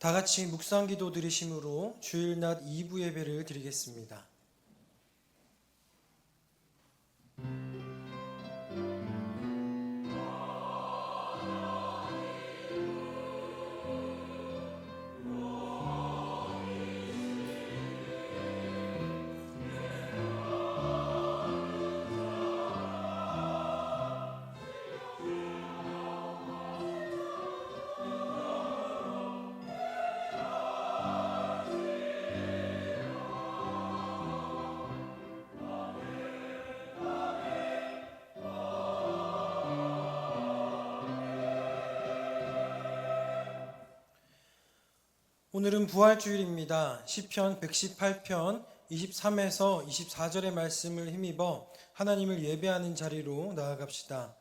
다 같이 묵상기도 드리심으로 주일낮 2부 예배를 드리겠습니다. 오늘은 부활주일입니다. 시편 118편 23에서 24절의 말씀을 힘입어 하나님을 예배하는 자리로 나아갑시다.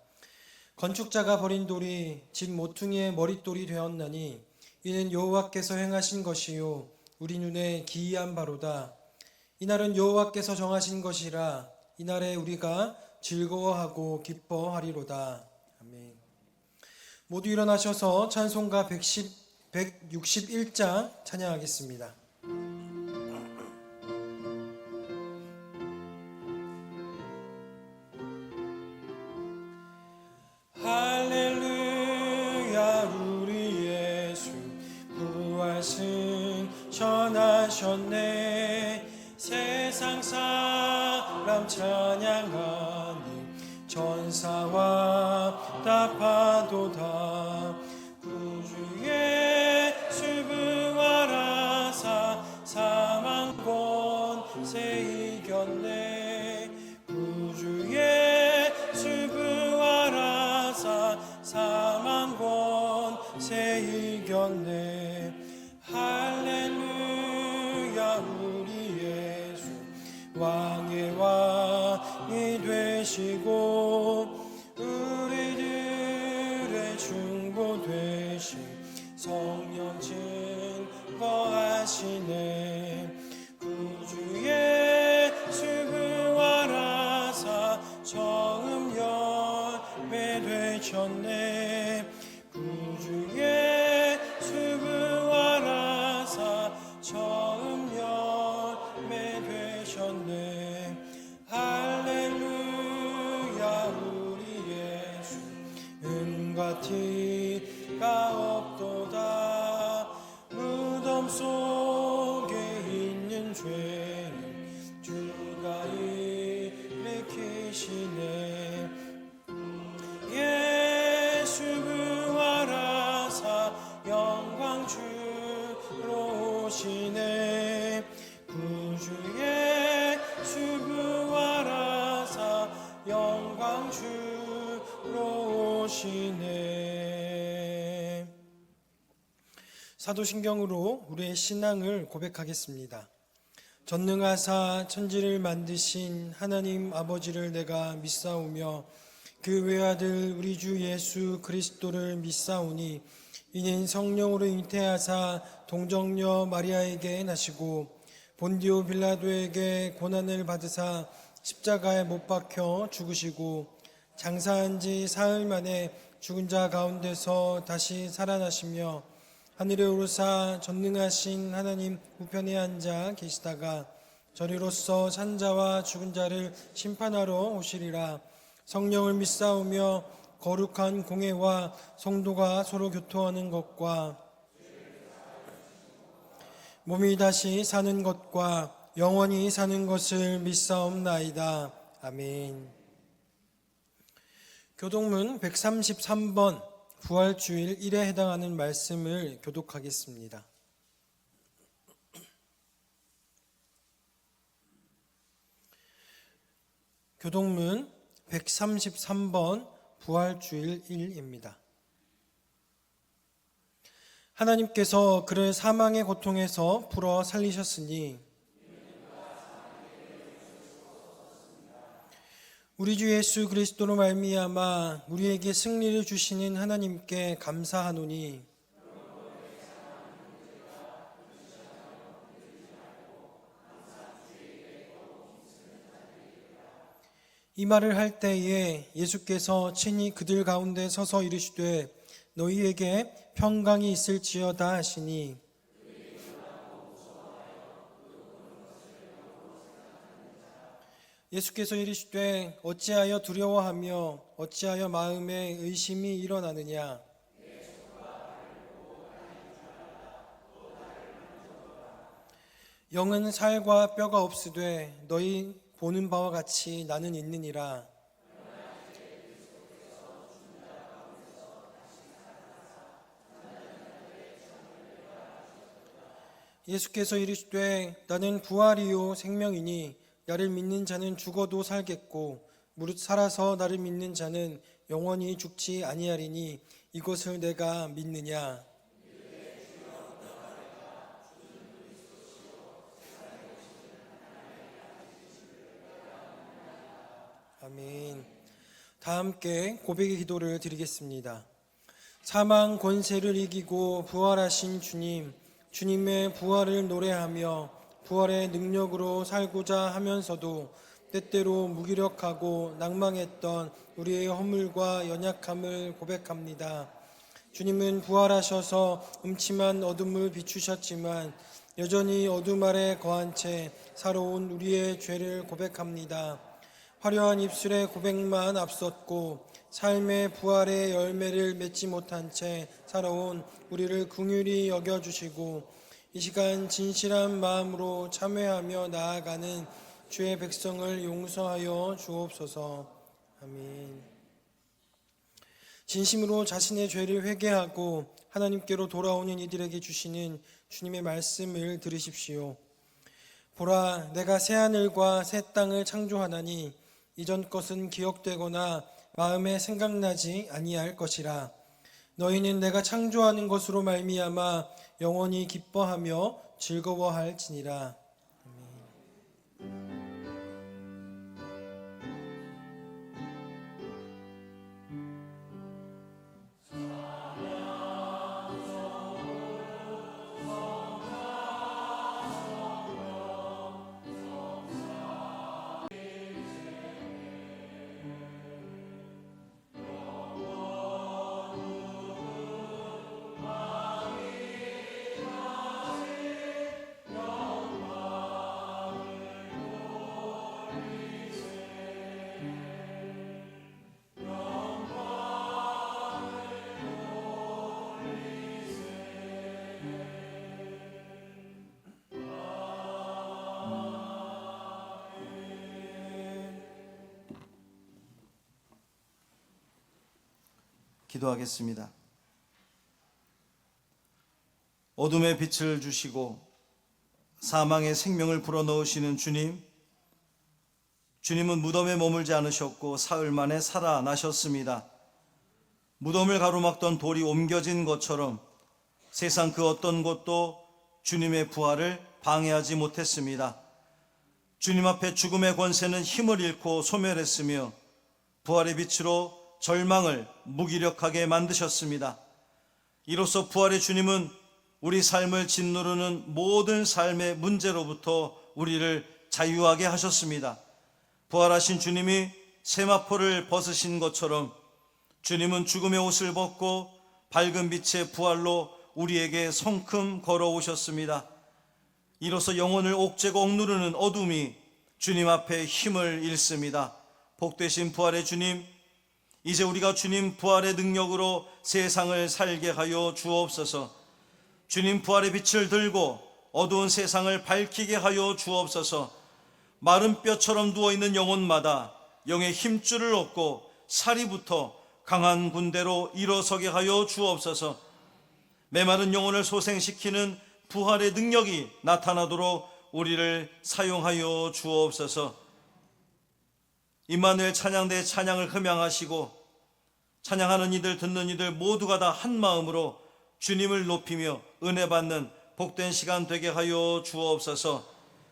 건축자가 버린 돌이 집 모퉁이의 머릿돌이 되었나니 이는 여호와께서 행하신 것이요 우리 눈에 기이한 바로다. 이날은 여호와께서 정하신 것이라 이날에 우리가 즐거워하고 기뻐하리로다. 아멘. 모두 일어나셔서 찬송가 161장 찬양하겠습니다. 할렐루야 우리 예수 부활승 전하셨네. 세상 사람 찬양하니 전사와 답하도다. 구주의 부활하사 사망 권세 이겼네. 구주의 부활하사 사망 권세 이겼네. 할렐루야 우리 예수 왕의 왕이 되시고 우리들의 중보 되신 성령 증거하시네. 구주의 부활하사 처음 열매 되셨네. 구주의 부활하사 처음 열매 되셨네. 할렐루야 우리 예수 은과 티가 없도다. 무덤 속에 있는 죄는 주가 일으키시네. 예수 부활하사 영광 주로 오시네. 구주의 주 부활하사 영광 주로 오시네. 사도신경으로 우리의 신앙을 고백하겠습니다. 전능하사 천지를 만드신 하나님 아버지를 내가 믿사오며 그 외아들 우리 주 예수 그리스도를 믿사오니 이는 성령으로 잉태하사 동정녀 마리아에게 나시고 본디오 빌라도에게 고난을 받으사 십자가에 못 박혀 죽으시고 장사한 지 사흘 만에 죽은 자 가운데서 다시 살아나시며 하늘에 오르사 전능하신 하나님 우편에 앉아 계시다가 저리로서 산 자와 죽은 자를 심판하러 오시리라. 성령을 믿사오며 거룩한 공회와 성도가 서로 교통하는 것과 몸이 다시 사는 것과 영원히 사는 것을 믿사옵나이다. 아멘. 교독문 133번 부활주일 1에 해당하는 말씀을 교독하겠습니다. 교독문 133번 부활주일 1입니다. 하나님께서 그를 사망의 고통에서 풀어 살리셨으니 우리 주 예수 그리스도로 말미암아 우리에게 승리를 주시는 하나님께 감사하노니 이 말을 할 때에 예수께서 친히 그들 가운데 서서 이르시되 너희에게 평강이 있을지어다 하시니 예수께서 이르시되 어찌하여 두려워하며 어찌하여 마음에 의심이 일어나느냐. 영은 살과 뼈가 없으되 너희 보는 바와 같이 나는 있느니라. 예수께서 이르시되 나는 부활이요 생명이니 나를 믿는 자는 죽어도 살겠고 무릇 살아서 나를 믿는 자는 영원히 죽지 아니하리니 이것을 내가 믿느냐. 아멘. 다 함께 고백의 기도를 드리겠습니다. 사망 권세를 이기고 부활하신 주님, 주님의 부활을 노래하며 부활의 능력으로 살고자 하면서도 때때로 무기력하고 낭망했던 우리의 허물과 연약함을 고백합니다. 주님은 부활하셔서 음침한 어둠을 비추셨지만 여전히 어둠 아래 거한 채 살아온 우리의 죄를 고백합니다. 화려한 입술의 고백만 앞섰고 삶의 부활의 열매를 맺지 못한 채 살아온 우리를 긍휼히 여겨주시고 이 시간 진실한 마음으로 참회하며 나아가는 주의 백성을 용서하여 주옵소서. 아멘. 진심으로 자신의 죄를 회개하고 하나님께로 돌아오는 이들에게 주시는 주님의 말씀을 들으십시오. 보라, 내가 새하늘과 새 땅을 창조하나니 이전 것은 기억되거나 마음에 생각나지 아니할 것이라. 너희는 내가 창조하는 것으로 말미암아 영원히 기뻐하며 즐거워할지니라. 기도하겠습니다. 어둠의 빛을 주시고 사망의 생명을 불어넣으시는 주님, 주님은 무덤에 머물지 않으셨고 사흘 만에 살아나셨습니다. 무덤을 가로막던 돌이 옮겨진 것처럼 세상 그 어떤 것도 주님의 부활을 방해하지 못했습니다. 주님 앞에 죽음의 권세는 힘을 잃고 소멸했으며 부활의 빛으로 절망을 무기력하게 만드셨습니다. 이로써 부활의 주님은 우리 삶을 짓누르는 모든 삶의 문제로부터 우리를 자유하게 하셨습니다. 부활하신 주님이 세마포를 벗으신 것처럼 주님은 죽음의 옷을 벗고 밝은 빛의 부활로 우리에게 성큼 걸어오셨습니다. 이로써 영혼을 옥죄고 억누르는 어둠이 주님 앞에 힘을 잃습니다. 복되신 부활의 주님, 이제 우리가 주님 부활의 능력으로 세상을 살게 하여 주옵소서. 주님 부활의 빛을 들고 어두운 세상을 밝히게 하여 주옵소서. 마른 뼈처럼 누워있는 영혼마다 영의 힘줄을 얻고 살이 붙어 강한 군대로 일어서게 하여 주옵소서. 메마른 영혼을 소생시키는 부활의 능력이 나타나도록 우리를 사용하여 주옵소서. 임마누엘 찬양대의 찬양을 흠양하시고 찬양하는 이들 듣는 이들 모두가 다 한 마음으로 주님을 높이며 은혜 받는 복된 시간 되게 하여 주옵소서.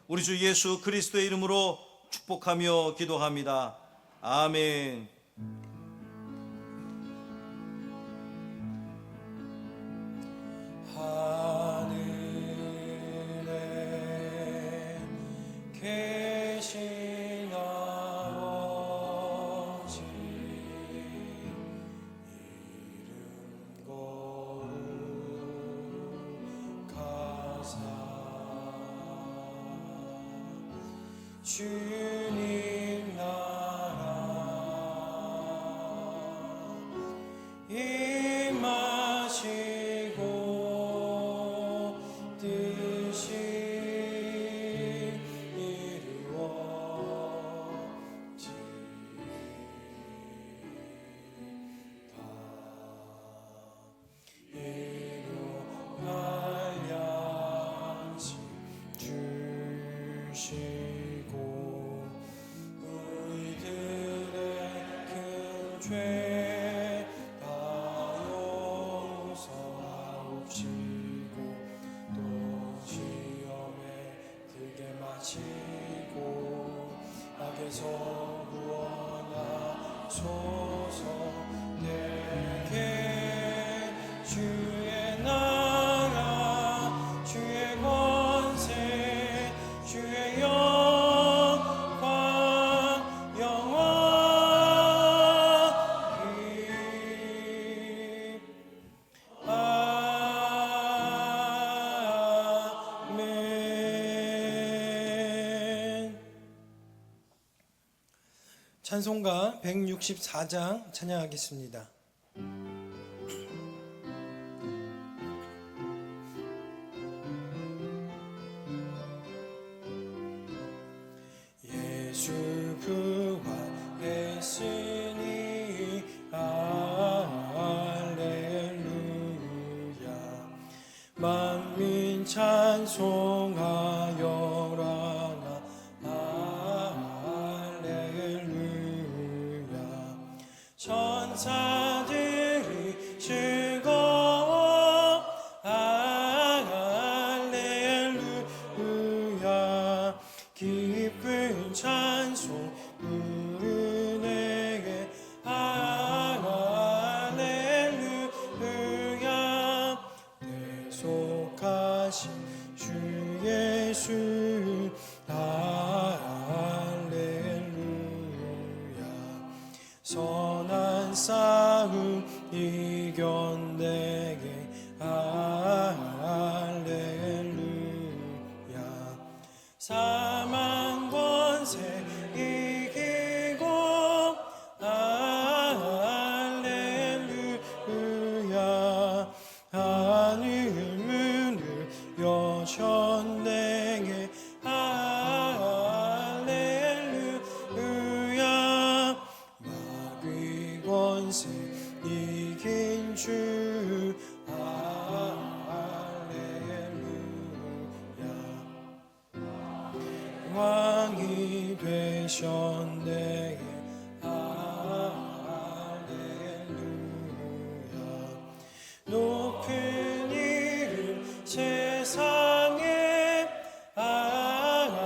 우리 주 예수 그리스도의 이름으로 축복하며 기도합니다. 아멘. 하늘에 계신 아버지 이름 거룩하사 주님 임하시고 뜻이 주시고 우리들의 큰 죄 다 용서하옵시고 또 시험에 들게 마시고 악에서 구원하소서. 내게 주의 나라 주의 권세 주의 영광 영원히 아멘. 찬송가 164장 찬양하겠습니다. 예수 부활했으니 할렐루야. 만민 찬송하여라 할렐루야. 천사들이 즐거워 할렐루야. 기쁜 찬송 부르네 할렐루야. 내 속하신 주 예수 할렐루야. 선한 싸움 이겨내게 할렐루야. 사망 권세 이기고 할렐루야. 하늘 문을 여셨네 할렐루야. 마귀 권세 이긴 주 왕이 되셨네 할렐루야. 높은 이름 세상에 할렐루야.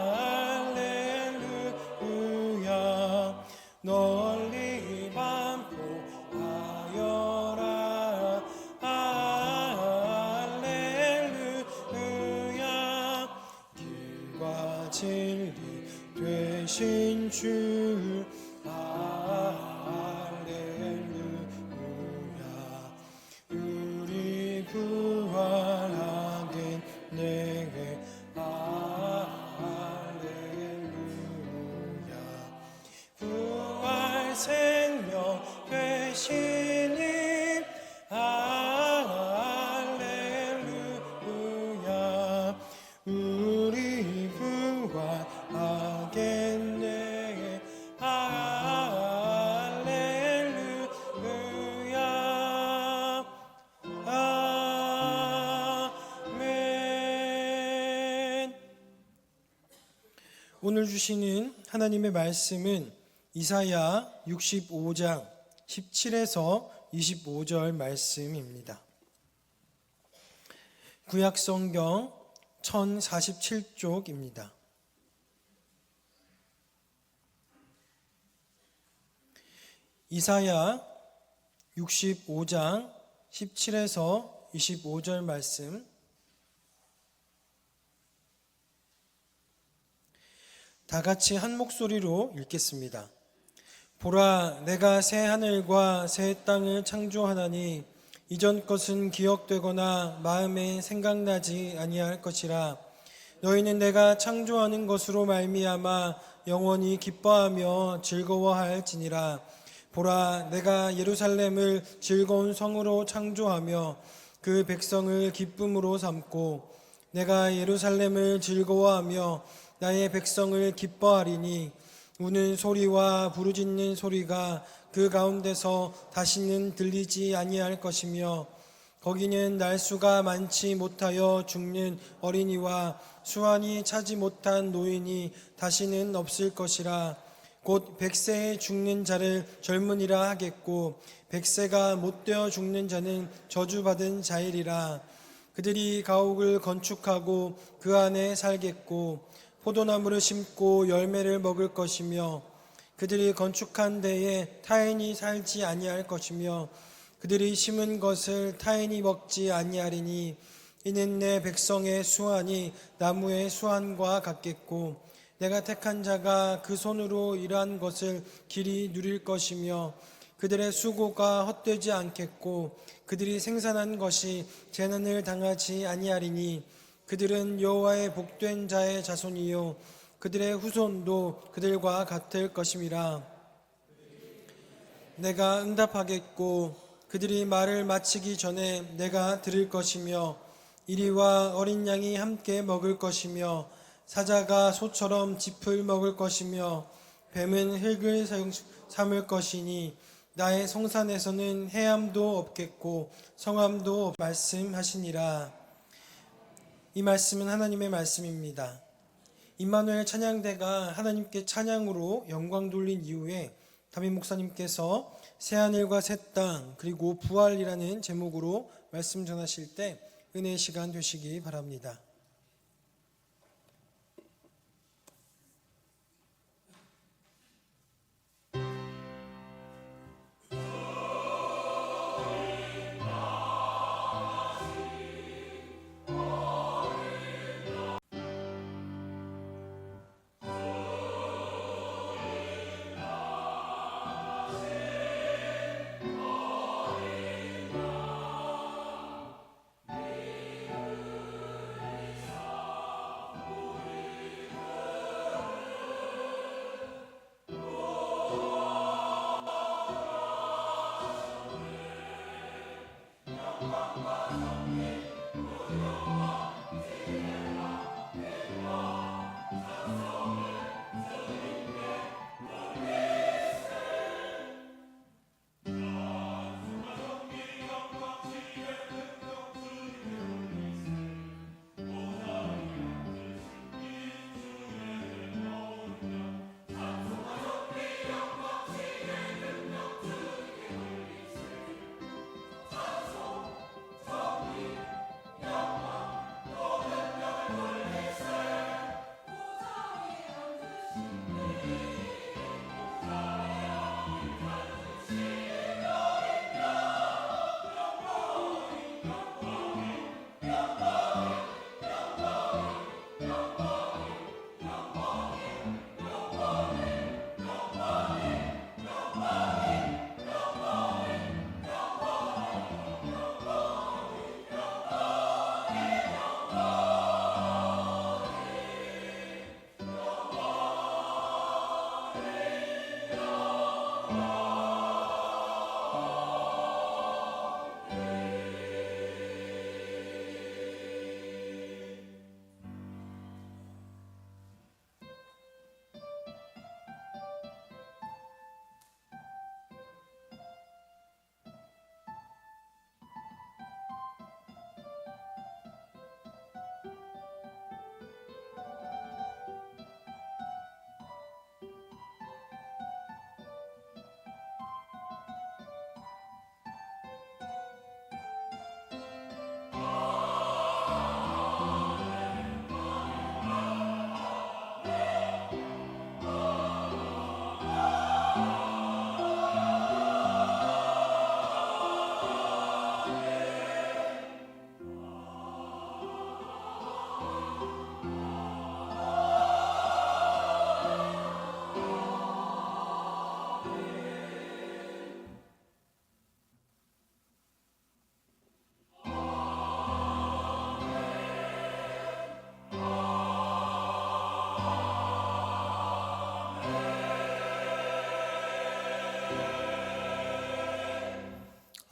널리 반포하여라 할렐루야. 길과 진리 되신 주 할렐루야. 우리 구원하겠네 할렐루야. 부활 생명 되시니 할렐루야. 우리 부활하겠네 할렐루야. 아멘. 오늘 주시는 하나님의 말씀은 이사야 65장 17에서 25절 말씀입니다. 구약성경 1047쪽입니다. 이사야 65장 17에서 25절 말씀, 다 같이 한 목소리로 읽겠습니다. 보라, 내가 새 하늘과 새 땅을 창조하나니 이전 것은 기억되거나 마음에 생각나지 아니할 것이라. 너희는 내가 창조하는 것으로 말미암아 영원히 기뻐하며 즐거워할지니라. 보라, 내가 예루살렘을 즐거운 성으로 창조하며 그 백성을 기쁨으로 삼고 내가 예루살렘을 즐거워하며 나의 백성을 기뻐하리니 우는 소리와 부르짖는 소리가 그 가운데서 다시는 들리지 아니할 것이며 거기는 날수가 많지 못하여 죽는 어린이와 수완이 차지 못한 노인이 다시는 없을 것이라. 곧 100세에 죽는 자를 젊은이라 하겠고 100세가 못되어 죽는 자는 저주받은 자이리라. 그들이 가옥을 건축하고 그 안에 살겠고 포도나무를 심고 열매를 먹을 것이며 그들이 건축한 데에 타인이 살지 아니할 것이며 그들이 심은 것을 타인이 먹지 아니하리니 이는 내 백성의 수완이 나무의 수완과 같겠고 내가 택한 자가 그 손으로 일한 것을 길이 누릴 것이며 그들의 수고가 헛되지 않겠고 그들이 생산한 것이 재난을 당하지 아니하리니 그들은 여호와의 복된 자의 자손이요 그들의 후손도 그들과 같을 것임이라. 내가 응답하겠고 그들이 말을 마치기 전에 내가 들을 것이며 이리와 어린 양이 함께 먹을 것이며 사자가 소처럼 짚을 먹을 것이며 뱀은 흙을 삼을 것이니 나의 성산에서는 해함도 없겠고 성함도 말씀하시니라. 이 말씀은 하나님의 말씀입니다. 임마누엘 찬양대가 하나님께 찬양으로 영광 돌린 이후에 담임 목사님께서 새하늘과 새 땅 그리고 부활이라는 제목으로 말씀 전하실 때 은혜의 시간 되시기 바랍니다.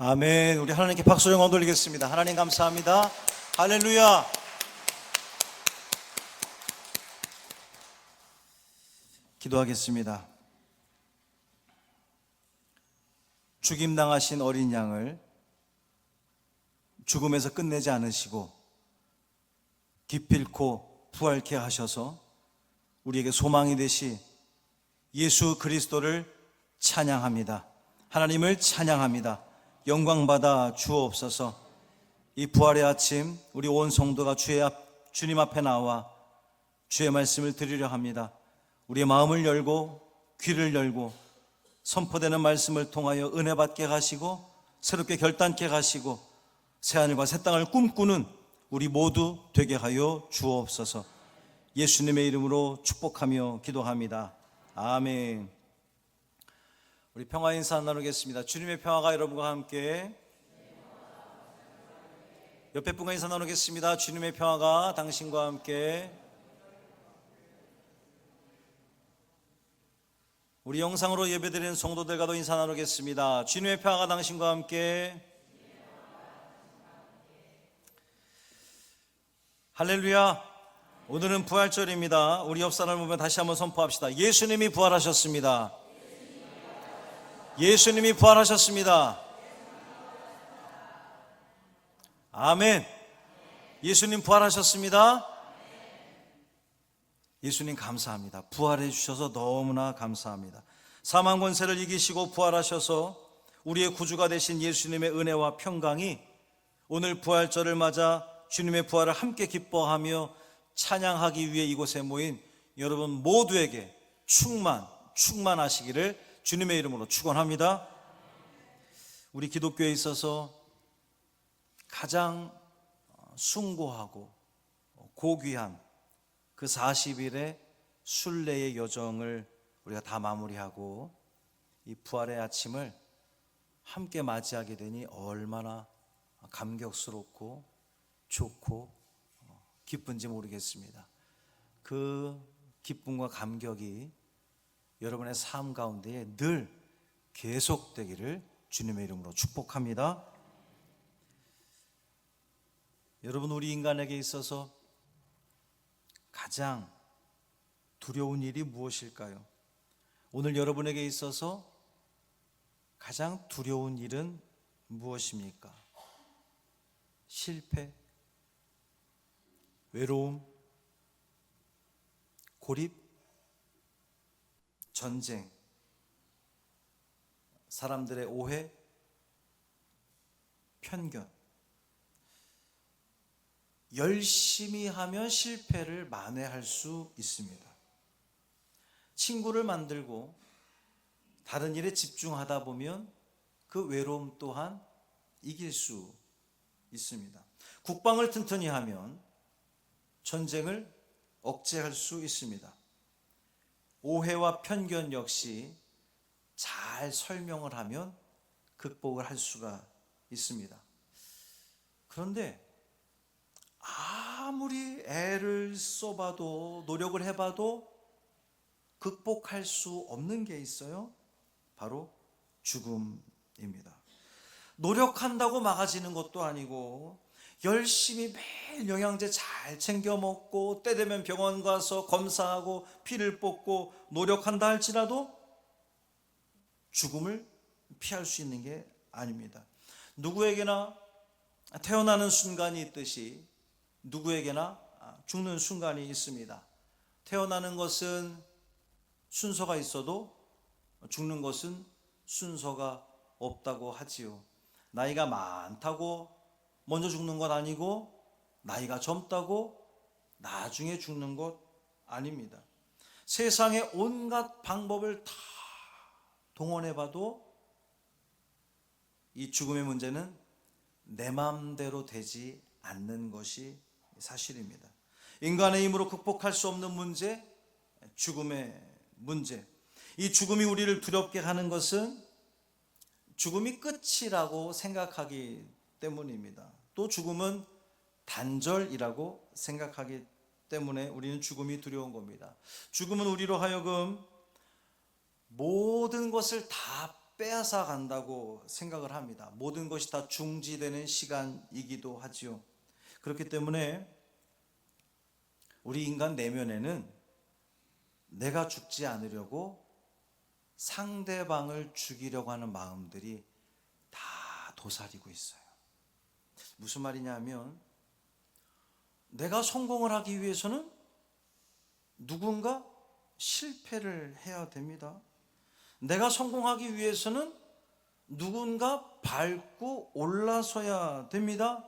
아멘. 우리 하나님께 박수 영광 돌리겠습니다. 하나님 감사합니다. 할렐루야. 기도하겠습니다. 죽임당하신 어린 양을 죽음에서 끝내지 않으시고 기필코 부활케 하셔서 우리에게 소망이 되시 예수 그리스도를 찬양합니다. 하나님을 찬양합니다. 영광받아 주옵소서. 이 부활의 아침 우리 온 성도가 주님 앞에 나와 주의 말씀을 드리려 합니다. 우리의 마음을 열고 귀를 열고 선포되는 말씀을 통하여 은혜 받게 하시고 새롭게 결단케 하시고 새하늘과 새 땅을 꿈꾸는 우리 모두 되게 하여 주옵소서. 예수님의 이름으로 축복하며 기도합니다. 아멘. 우리 평화 인사 나누겠습니다. 주님의 평화가 여러분과 함께. 옆에 분과 인사 나누겠습니다. 주님의 평화가 당신과 함께. 우리 영상으로 예배드리는 성도들과도 인사 나누겠습니다. 주님의 평화가 당신과 함께. 할렐루야. 오늘은 부활절입니다. 우리 옆 사람을 보면 다시 한번 선포합시다. 예수님이 부활하셨습니다. 예수님이 부활하셨습니다. 아멘. 예수님 부활하셨습니다. 예수님 감사합니다. 부활해 주셔서 너무나 감사합니다. 사망 권세를 이기시고 부활하셔서 우리의 구주가 되신 예수님의 은혜와 평강이 오늘 부활절을 맞아 주님의 부활을 함께 기뻐하며 찬양하기 위해 이곳에 모인 여러분 모두에게 충만하시기를 주님의 이름으로 축원합니다. 우리 기독교에 있어서 가장 숭고하고 고귀한 그 40일의 순례의 여정을 우리가 다 마무리하고 이 부활의 아침을 함께 맞이하게 되니 얼마나 감격스럽고 좋고 기쁜지 모르겠습니다. 그 기쁨과 감격이 여러분의 삶 가운데에 늘 계속되기를 주님의 이름으로 축복합니다. 여러분, 우리 인간에게 있어서 가장 두려운 일이 무엇일까요? 오늘 여러분에게 있어서 가장 두려운 일은 무엇입니까? 실패, 외로움, 고립, 전쟁, 사람들의 오해, 편견. 열심히 하면 실패를 만회할 수 있습니다. 친구를 만들고 다른 일에 집중하다 보면 그 외로움 또한 이길 수 있습니다. 국방을 튼튼히 하면 전쟁을 억제할 수 있습니다. 오해와 편견 역시 잘 설명을 하면 극복을 할 수가 있습니다. 그런데 아무리 애를 써봐도 노력을 해봐도 극복할 수 없는 게 있어요. 바로 죽음입니다. 노력한다고 막아지는 것도 아니고 열심히 매일 영양제 잘 챙겨 먹고 때 되면 병원 가서 검사하고 피를 뽑고 노력한다 할지라도 죽음을 피할 수 있는 게 아닙니다. 누구에게나 태어나는 순간이 있듯이 누구에게나 죽는 순간이 있습니다. 태어나는 것은 순서가 있어도 죽는 것은 순서가 없다고 하지요. 나이가 많다고 먼저 죽는 것 아니고 나이가 젊다고 나중에 죽는 것 아닙니다. 세상의 온갖 방법을 다 동원해봐도 이 죽음의 문제는 내 마음대로 되지 않는 것이 사실입니다. 인간의 힘으로 극복할 수 없는 문제, 죽음의 문제. 이 죽음이 우리를 두렵게 하는 것은 죽음이 끝이라고 생각하기 때문입니다. 또 죽음은 단절이라고 생각하기 때문에 우리는 죽음이 두려운 겁니다. 죽음은 우리로 하여금 모든 것을 다 빼앗아 간다고 생각을 합니다. 모든 것이 다 중지되는 시간이기도 하지요. 그렇기 때문에 우리 인간 내면에는 내가 죽지 않으려고 상대방을 죽이려고 하는 마음들이 다 도사리고 있어요. 무슨 말이냐면 내가 성공을 하기 위해서는 누군가 실패를 해야 됩니다. 내가 성공하기 위해서는 누군가 밟고 올라서야 됩니다.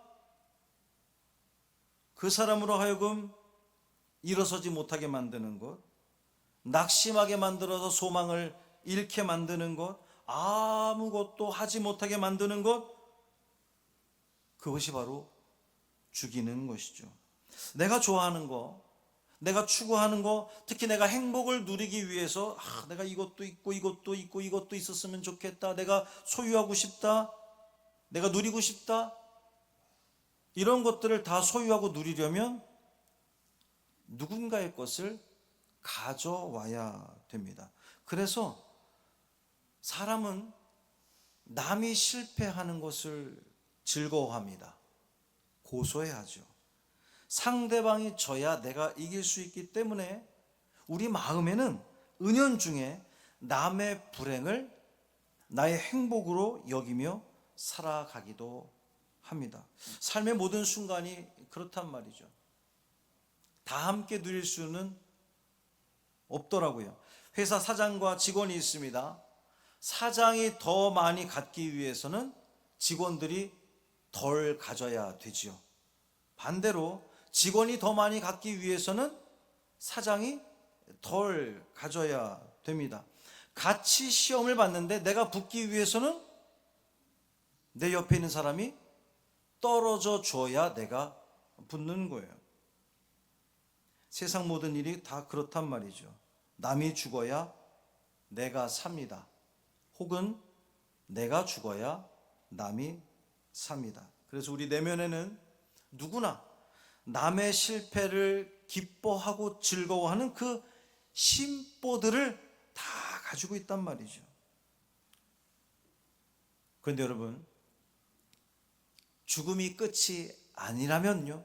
그 사람으로 하여금 일어서지 못하게 만드는 것, 낙심하게 만들어서 소망을 잃게 만드는 것, 아무것도 하지 못하게 만드는 것, 그것이 바로 죽이는 것이죠. 내가 좋아하는 거, 내가 추구하는 거, 특히 내가 행복을 누리기 위해서 내가 이것도 있고 이것도 있고 이것도 있었으면 좋겠다, 내가 소유하고 싶다, 내가 누리고 싶다, 이런 것들을 다 소유하고 누리려면 누군가의 것을 가져와야 됩니다. 그래서 사람은 남이 실패하는 것을 즐거워합니다. 고소해하죠. 상대방이 져야 내가 이길 수 있기 때문에 우리 마음에는 은연중에 남의 불행을 나의 행복으로 여기며 살아가기도 합니다. 삶의 모든 순간이 그렇단 말이죠. 다 함께 누릴 수는 없더라고요. 회사 사장과 직원이 있습니다. 사장이 더 많이 갖기 위해서는 직원들이 덜 가져야 되지요. 반대로 직원이 더 많이 갖기 위해서는 사장이 덜 가져야 됩니다. 같이 시험을 봤는데 내가 붙기 위해서는 내 옆에 있는 사람이 떨어져 줘야 내가 붙는 거예요. 세상 모든 일이 다 그렇단 말이죠. 남이 죽어야 내가 삽니다. 혹은 내가 죽어야 남이 삽니다. 그래서 우리 내면에는 누구나 남의 실패를 기뻐하고 즐거워하는 그 심보들을 다 가지고 있단 말이죠. 그런데 여러분, 죽음이 끝이 아니라면요,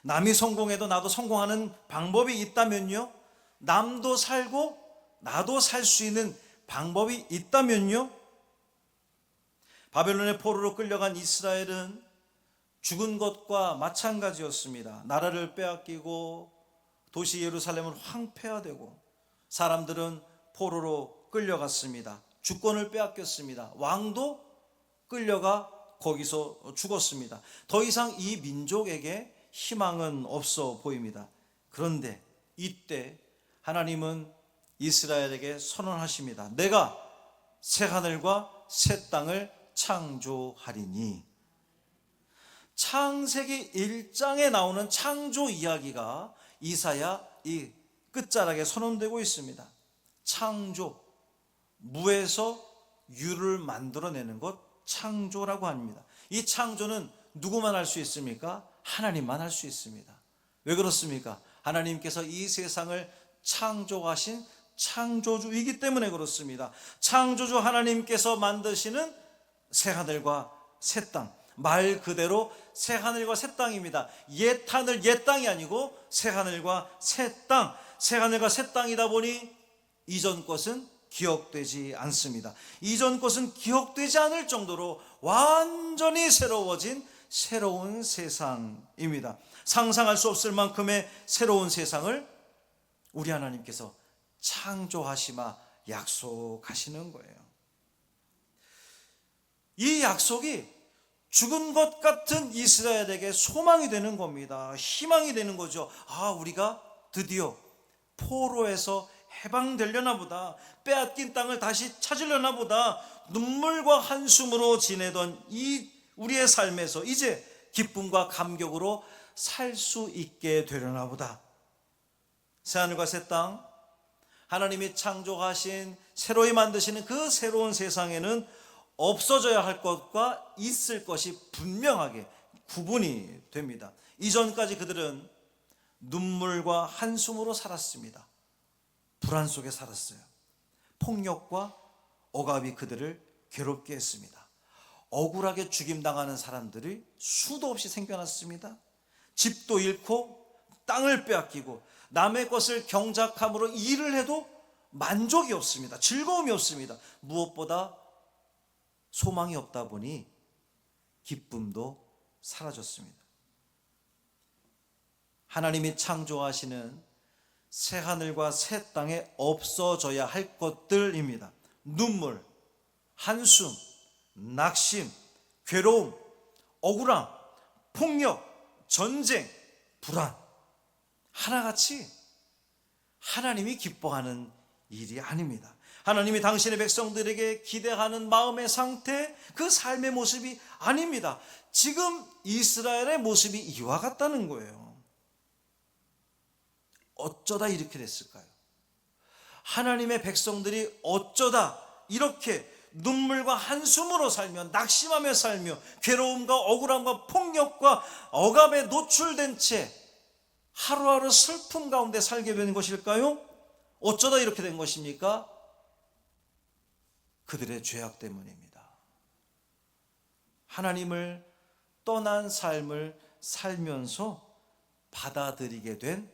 남이 성공해도 나도 성공하는 방법이 있다면요, 남도 살고 나도 살 수 있는 방법이 있다면요, 바벨론의 포로로 끌려간 이스라엘은 죽은 것과 마찬가지였습니다. 나라를 빼앗기고 도시 예루살렘은 황폐화되고 사람들은 포로로 끌려갔습니다. 주권을 빼앗겼습니다. 왕도 끌려가 거기서 죽었습니다. 더 이상 이 민족에게 희망은 없어 보입니다. 그런데 이때 하나님은 이스라엘에게 선언하십니다. 내가 새 하늘과 새 땅을 창조하리니. 창세기 1장에 나오는 창조 이야기가 이사야 이 끝자락에 선언되고 있습니다. 창조, 무에서 유를 만들어내는 것, 창조라고 합니다. 이 창조는 누구만 할 수 있습니까? 하나님만 할 수 있습니다. 왜 그렇습니까? 하나님께서 이 세상을 창조하신 창조주이기 때문에 그렇습니다. 창조주 하나님께서 만드시는 새 하늘과 새 땅, 말 그대로 새 하늘과 새 땅입니다. 옛 하늘, 옛 땅이 아니고 새 하늘과 새 땅, 새 하늘과 새 땅이다 보니 이전 것은 기억되지 않습니다. 이전 것은 기억되지 않을 정도로 완전히 새로워진 새로운 세상입니다. 상상할 수 없을 만큼의 새로운 세상을 우리 하나님께서 창조하시마 약속하시는 거예요. 이 약속이 죽은 것 같은 이스라엘에게 소망이 되는 겁니다. 희망이 되는 거죠. 우리가 드디어 포로에서 해방되려나 보다, 빼앗긴 땅을 다시 찾으려나 보다, 눈물과 한숨으로 지내던 이 우리의 삶에서 이제 기쁨과 감격으로 살 수 있게 되려나 보다. 새하늘과 새 땅, 하나님이 창조하신 새로이 만드시는 그 새로운 세상에는 없어져야 할 것과 있을 것이 분명하게 구분이 됩니다. 이전까지 그들은 눈물과 한숨으로 살았습니다. 불안 속에 살았어요. 폭력과 억압이 그들을 괴롭게 했습니다. 억울하게 죽임당하는 사람들이 수도 없이 생겨났습니다. 집도 잃고 땅을 빼앗기고 남의 것을 경작함으로 일을 해도 만족이 없습니다. 즐거움이 없습니다. 무엇보다 소망이 없다 보니 기쁨도 사라졌습니다. 하나님이 창조하시는 새 하늘과 새 땅에 없어져야 할 것들입니다. 눈물, 한숨, 낙심, 괴로움, 억울함, 폭력, 전쟁, 불안, 하나같이 하나님이 기뻐하는 일이 아닙니다. 하나님이 당신의 백성들에게 기대하는 마음의 상태, 그 삶의 모습이 아닙니다. 지금 이스라엘의 모습이 이와 같다는 거예요. 어쩌다 이렇게 됐을까요? 하나님의 백성들이 어쩌다 이렇게 눈물과 한숨으로 살며 낙심하며 살며 괴로움과 억울함과 폭력과 억압에 노출된 채 하루하루 슬픔 가운데 살게 된 것일까요? 어쩌다 이렇게 된 것입니까? 그들의 죄악 때문입니다. 하나님을 떠난 삶을 살면서 받아들이게 된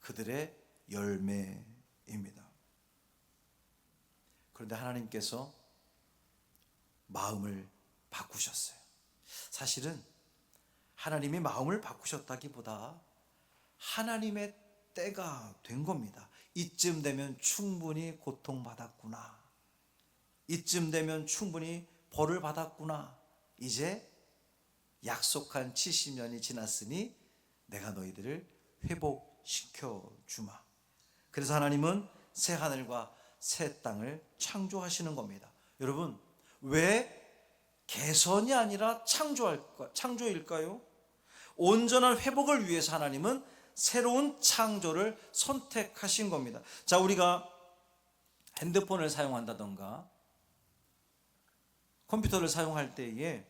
그들의 열매입니다. 그런데 하나님께서 마음을 바꾸셨어요. 사실은 하나님이 마음을 바꾸셨다기보다 하나님의 때가 된 겁니다. 이쯤 되면 충분히 고통받았구나. 이쯤 되면 충분히 벌을 받았구나. 이제 약속한 70년이 지났으니 내가 너희들을 회복시켜 주마. 그래서 하나님은 새 하늘과 새 땅을 창조하시는 겁니다. 여러분, 왜 개선이 아니라 창조일까요? 온전한 회복을 위해서 하나님은 새로운 창조를 선택하신 겁니다. 자, 우리가 핸드폰을 사용한다던가 컴퓨터를 사용할 때에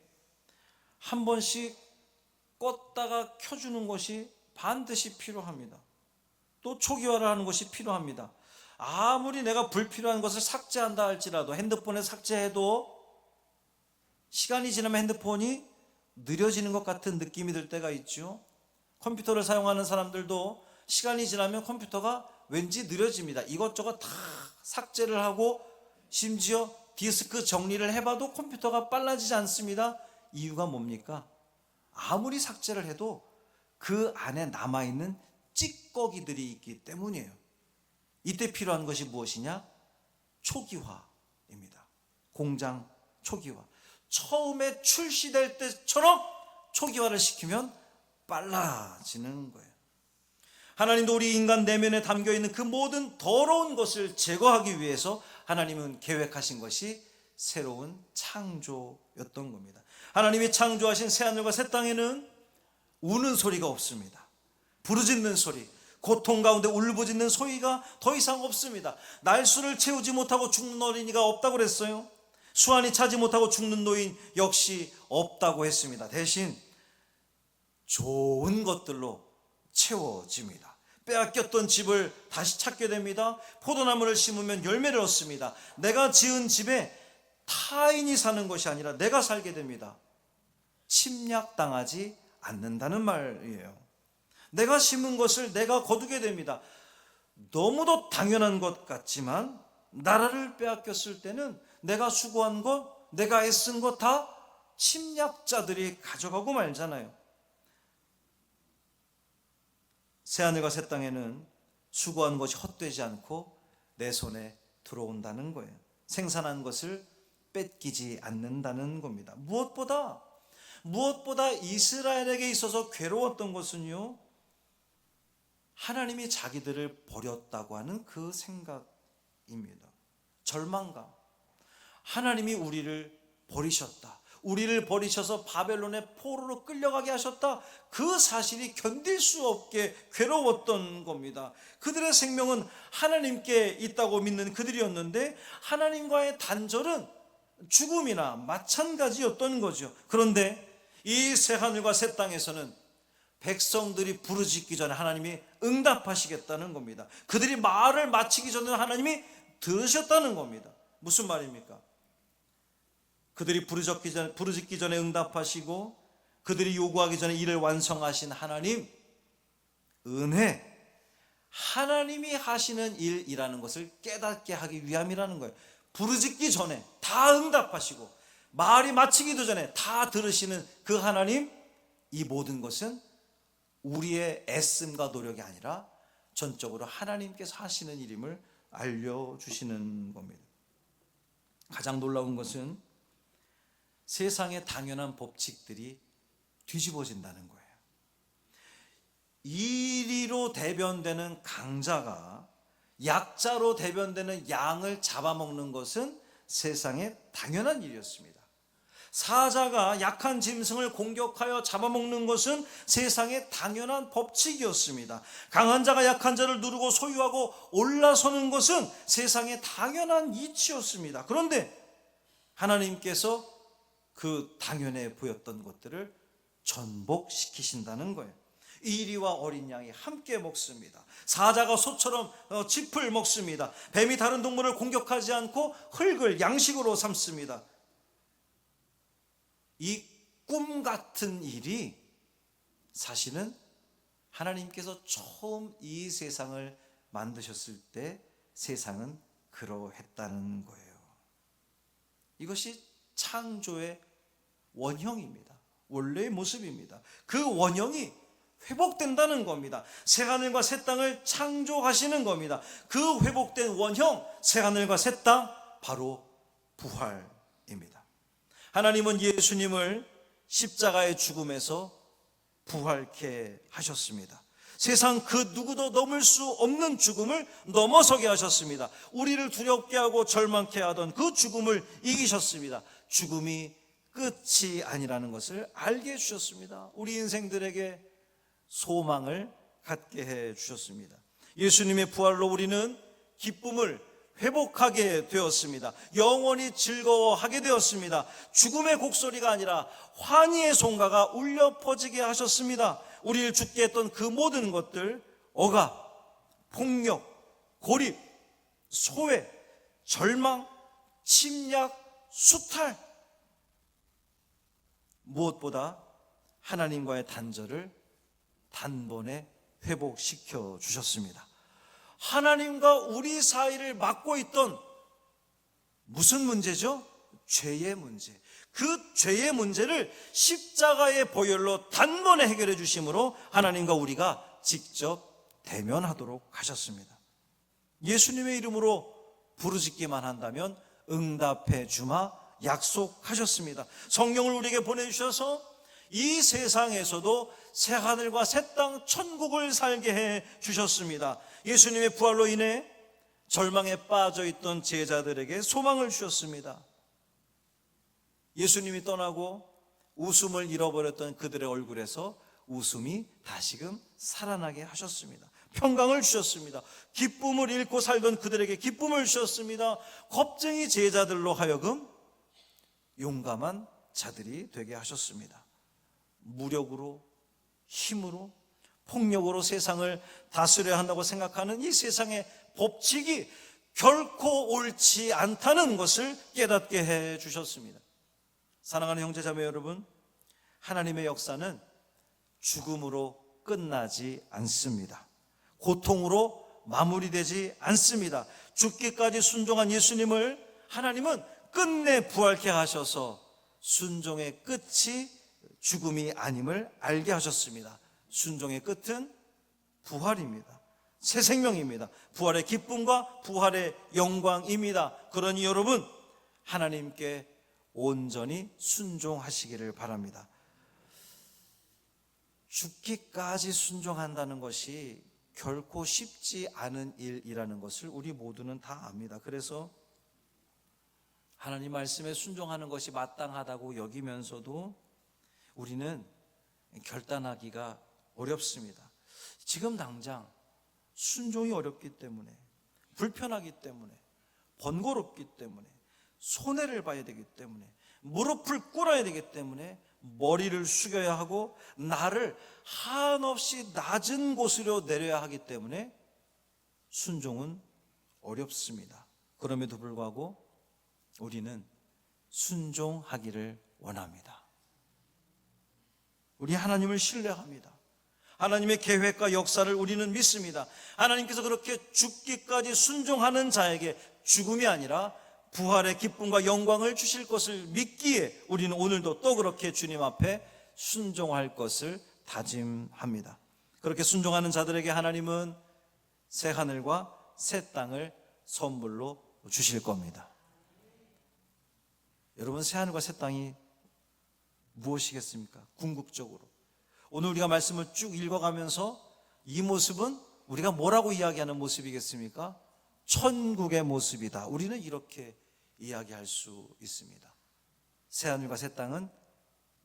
한 번씩 껐다가 켜주는 것이 반드시 필요합니다. 또 초기화를 하는 것이 필요합니다. 아무리 내가 불필요한 것을 삭제한다 할지라도, 핸드폰에 삭제해도 시간이 지나면 핸드폰이 느려지는 것 같은 느낌이 들 때가 있죠. 컴퓨터를 사용하는 사람들도 시간이 지나면 컴퓨터가 왠지 느려집니다. 이것저것 다 삭제를 하고 심지어 디스크 정리를 해봐도 컴퓨터가 빨라지지 않습니다. 이유가 뭡니까? 아무리 삭제를 해도 그 안에 남아있는 찌꺼기들이 있기 때문이에요. 이때 필요한 것이 무엇이냐? 초기화입니다. 공장 초기화. 처음에 출시될 때처럼 초기화를 시키면 빨라지는 거예요. 하나님도 우리 인간 내면에 담겨있는 그 모든 더러운 것을 제거하기 위해서 하나님은 계획하신 것이 새로운 창조였던 겁니다. 하나님이 창조하신 새하늘과 새 땅에는 우는 소리가 없습니다. 부르짖는 소리, 고통 가운데 울부짖는 소리가 더 이상 없습니다. 날수를 채우지 못하고 죽는 어린이가 없다고 그랬어요. 수완이 차지 못하고 죽는 노인 역시 없다고 했습니다. 대신 좋은 것들로 채워집니다. 빼앗겼던 집을 다시 찾게 됩니다. 포도나무를 심으면 열매를 얻습니다. 내가 지은 집에 타인이 사는 것이 아니라 내가 살게 됩니다. 침략당하지 않는다는 말이에요. 내가 심은 것을 내가 거두게 됩니다. 너무도 당연한 것 같지만 나라를 빼앗겼을 때는 내가 수고한 것, 내가 애쓴 것 다 침략자들이 가져가고 말잖아요. 새하늘과 새 땅에는 수고한 것이 헛되지 않고 내 손에 들어온다는 거예요. 생산한 것을 뺏기지 않는다는 겁니다. 무엇보다 이스라엘에게 있어서 괴로웠던 것은요, 하나님이 자기들을 버렸다고 하는 그 생각입니다. 절망감. 하나님이 우리를 버리셨다. 우리를 버리셔서 바벨론의 포로로 끌려가게 하셨다. 그 사실이 견딜 수 없게 괴로웠던 겁니다. 그들의 생명은 하나님께 있다고 믿는 그들이었는데 하나님과의 단절은 죽음이나 마찬가지였던 거죠. 그런데 이 새하늘과 새 땅에서는 백성들이 부르짖기 전에 하나님이 응답하시겠다는 겁니다. 그들이 말을 마치기 전에 하나님이 들으셨다는 겁니다. 무슨 말입니까? 그들이 부르짖기 전에 응답하시고 그들이 요구하기 전에 이를 완성하신 하나님, 은혜, 하나님이 하시는 일이라는 것을 깨닫게 하기 위함이라는 거예요. 부르짖기 전에 다 응답하시고 말이 마치기도 전에 다 들으시는 그 하나님, 이 모든 것은 우리의 애씀과 노력이 아니라 전적으로 하나님께서 하시는 일임을 알려주시는 겁니다. 가장 놀라운 것은 세상의 당연한 법칙들이 뒤집어진다는 거예요. 이리로 대변되는 강자가 약자로 대변되는 양을 잡아먹는 것은 세상의 당연한 일이었습니다. 사자가 약한 짐승을 공격하여 잡아먹는 것은 세상의 당연한 법칙이었습니다. 강한 자가 약한 자를 누르고 소유하고 올라서는 것은 세상의 당연한 이치였습니다. 그런데 하나님께서 그 당연해 보였던 것들을 전복시키신다는 거예요. 이리와 어린 양이 함께 먹습니다. 사자가 소처럼 짚을 먹습니다. 뱀이 다른 동물을 공격하지 않고 흙을 양식으로 삼습니다. 이 꿈 같은 일이 사실은 하나님께서 처음 이 세상을 만드셨을 때 세상은 그러했다는 거예요. 이것이 창조의 원형입니다. 원래의 모습입니다. 그 원형이 회복된다는 겁니다. 새하늘과 새 땅을 창조하시는 겁니다. 그 회복된 원형, 새하늘과 새 땅, 바로 부활입니다. 하나님은 예수님을 십자가의 죽음에서 부활케 하셨습니다. 세상 그 누구도 넘을 수 없는 죽음을 넘어서게 하셨습니다. 우리를 두렵게 하고 절망케 하던 그 죽음을 이기셨습니다. 죽음이 끝이 아니라는 것을 알게 해주셨습니다. 우리 인생들에게 소망을 갖게 해주셨습니다. 예수님의 부활로 우리는 기쁨을 회복하게 되었습니다. 영원히 즐거워하게 되었습니다. 죽음의 곡소리가 아니라 환희의 송가가 울려 퍼지게 하셨습니다. 우리를 죽게 했던 그 모든 것들, 억압, 폭력, 고립, 소외, 절망, 침략, 수탈, 무엇보다 하나님과의 단절을 단번에 회복시켜 주셨습니다. 하나님과 우리 사이를 막고 있던 무슨 문제죠? 죄의 문제. 그 죄의 문제를 십자가의 보혈로 단번에 해결해 주심으로 하나님과 우리가 직접 대면하도록 하셨습니다. 예수님의 이름으로 부르짖기만 한다면 응답해 주마 약속하셨습니다. 성령을 우리에게 보내주셔서 이 세상에서도 새하늘과 새 땅 천국을 살게 해 주셨습니다. 예수님의 부활로 인해 절망에 빠져있던 제자들에게 소망을 주셨습니다. 예수님이 떠나고 웃음을 잃어버렸던 그들의 얼굴에서 웃음이 다시금 살아나게 하셨습니다. 평강을 주셨습니다. 기쁨을 잃고 살던 그들에게 기쁨을 주셨습니다. 겁쟁이 제자들로 하여금 용감한 자들이 되게 하셨습니다. 무력으로, 힘으로, 폭력으로 세상을 다스려야 한다고 생각하는 이 세상의 법칙이 결코 옳지 않다는 것을 깨닫게 해 주셨습니다. 사랑하는 형제자매 여러분, 하나님의 역사는 죽음으로 끝나지 않습니다. 고통으로 마무리되지 않습니다. 죽기까지 순종한 예수님을 하나님은 끝내 부활케 하셔서 순종의 끝이 죽음이 아님을 알게 하셨습니다. 순종의 끝은 부활입니다. 새 생명입니다. 부활의 기쁨과 부활의 영광입니다. 그러니 여러분, 하나님께 온전히 순종하시기를 바랍니다. 죽기까지 순종한다는 것이 결코 쉽지 않은 일이라는 것을 우리 모두는 다 압니다. 그래서 하나님 말씀에 순종하는 것이 마땅하다고 여기면서도 우리는 결단하기가 어렵습니다. 지금 당장 순종이 어렵기 때문에, 불편하기 때문에, 번거롭기 때문에, 손해를 봐야 되기 때문에, 무릎을 꿇어야 되기 때문에 머리를 숙여야 하고 나를 한없이 낮은 곳으로 내려야 하기 때문에 순종은 어렵습니다. 그럼에도 불구하고 우리는 순종하기를 원합니다. 우리 하나님을 신뢰합니다. 하나님의 계획과 역사를 우리는 믿습니다. 하나님께서 그렇게 죽기까지 순종하는 자에게 죽음이 아니라 부활의 기쁨과 영광을 주실 것을 믿기에 우리는 오늘도 또 그렇게 주님 앞에 순종할 것을 다짐합니다. 그렇게 순종하는 자들에게 하나님은 새 하늘과 새 땅을 선물로 주실 겁니다. 여러분, 새 하늘과 새 땅이 무엇이겠습니까? 궁극적으로 오늘 우리가 말씀을 쭉 읽어가면서 이 모습은 우리가 뭐라고 이야기하는 모습이겠습니까? 천국의 모습이다. 우리는 이렇게 이야기할 수 있습니다. 새 하늘과 새 땅은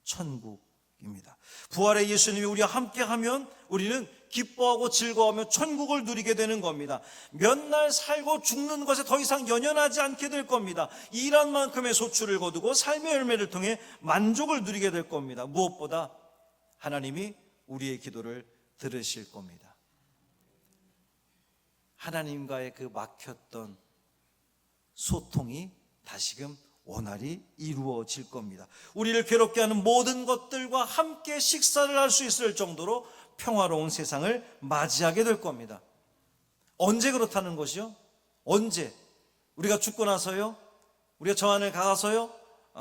천국입니다. 부활의 예수님이 우리와 함께하면 우리는 기뻐하고 즐거워하며 천국을 누리게 되는 겁니다. 몇 날 살고 죽는 것에 더 이상 연연하지 않게 될 겁니다. 일한 만큼의 소출을 거두고 삶의 열매를 통해 만족을 누리게 될 겁니다. 무엇보다 하나님이 우리의 기도를 들으실 겁니다. 하나님과의 그 막혔던 소통이 다시금 원활히 이루어질 겁니다. 우리를 괴롭게 하는 모든 것들과 함께 식사를 할 수 있을 정도로 평화로운 세상을 맞이하게 될 겁니다. 언제 그렇다는 것이요? 언제? 우리가 죽고 나서요? 우리가 저 안에 가서요?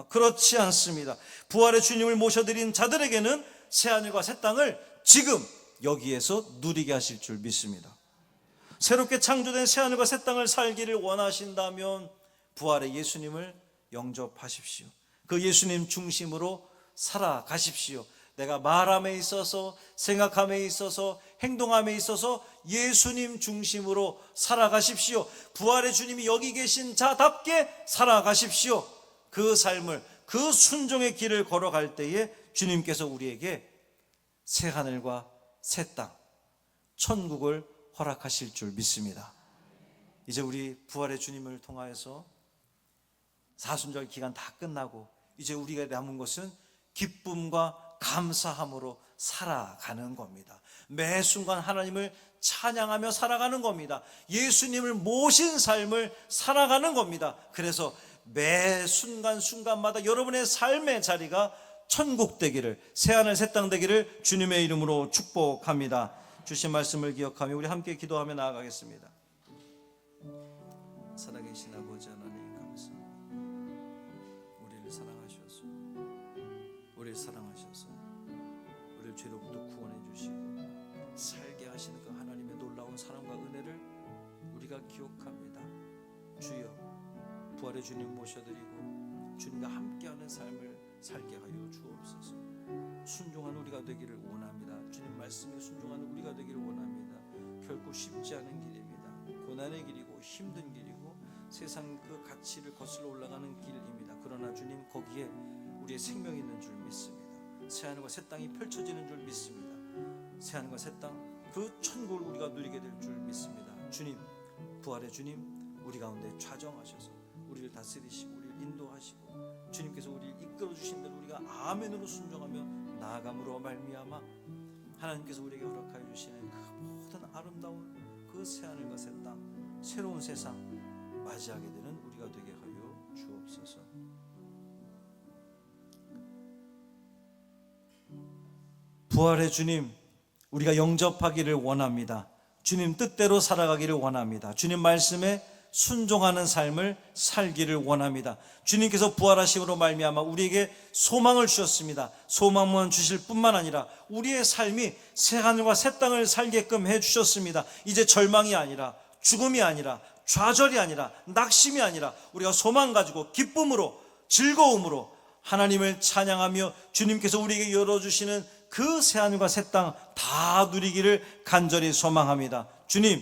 그렇지 않습니다. 부활의 주님을 모셔드린 자들에게는 새하늘과 새 땅을 지금 여기에서 누리게 하실 줄 믿습니다. 새롭게 창조된 새하늘과 새 땅을 살기를 원하신다면 부활의 예수님을 영접하십시오. 그 예수님 중심으로 살아가십시오. 내가 말함에 있어서, 생각함에 있어서, 행동함에 있어서 예수님 중심으로 살아가십시오. 부활의 주님이 여기 계신 자답게 살아가십시오. 그 삶을, 그 순종의 길을 걸어갈 때에 주님께서 우리에게 새 하늘과 새 땅, 천국을 허락하실 줄 믿습니다. 이제 우리 부활의 주님을 통하여서 사순절 기간 다 끝나고 이제 우리가 남은 것은 기쁨과 감사함으로 살아가는 겁니다. 매 순간 하나님을 찬양하며 살아가는 겁니다. 예수님을 모신 삶을 살아가는 겁니다. 그래서 매 순간순간마다 여러분의 삶의 자리가 천국 되기를, 새하늘 새 땅 되기를 주님의 이름으로 축복합니다. 주신 말씀을 기억하며 우리 함께 기도하며 나아가겠습니다. 살아계신 아버지 하나님 감사합니다. 우리를 사랑하셔서 우리를 죄로부터 구원해 주시고 살게 하시는 그 하나님의 놀라운 사랑과 은혜를 우리가 기억합니다. 주여, 부활의 주님 모셔드리고 주님과 함께하는 삶을 살게 하여 주옵소서. 순종하는 우리가 되기를 원합니다. 주님 말씀에 순종하는 우리가 되기를 원합니다. 결코 쉽지 않은 길입니다. 고난의 길이고 힘든 길이고 세상 그 가치를 거슬러 올라가는 길입니다. 그러나 주님, 거기에 우리의 생명이 있는 줄 믿습니다. 새하늘과 새 땅이 펼쳐지는 줄 믿습니다. 새하늘과 새 땅, 그 천국을 우리가 누리게 될 줄 믿습니다. 주님, 부활의 주님, 우리 가운데 좌정하셔서 우리를 다스리시고 우리를 인도하시고 주님께서 우리를 이끌어 주신 대로 우리가 아멘으로 순종하며 나아감으로 말미암아 하나님께서 우리에게 허락하여 주시는 그 모든 아름다운 그 새하늘과 새 땅, 새로운 세상 맞이하게 되는 우리가 되게 하여 주옵소서. 부활의 주님, 우리가 영접하기를 원합니다. 주님 뜻대로 살아가기를 원합니다. 주님 말씀에 순종하는 삶을 살기를 원합니다. 주님께서 부활하심으로 말미암아 우리에게 소망을 주셨습니다. 소망만 주실 뿐만 아니라 우리의 삶이 새하늘과 새 땅을 살게끔 해주셨습니다. 이제 절망이 아니라, 죽음이 아니라, 좌절이 아니라, 낙심이 아니라 우리가 소망 가지고 기쁨으로, 즐거움으로 하나님을 찬양하며 주님께서 우리에게 열어주시는 그 새하늘과 새 땅 다 누리기를 간절히 소망합니다. 주님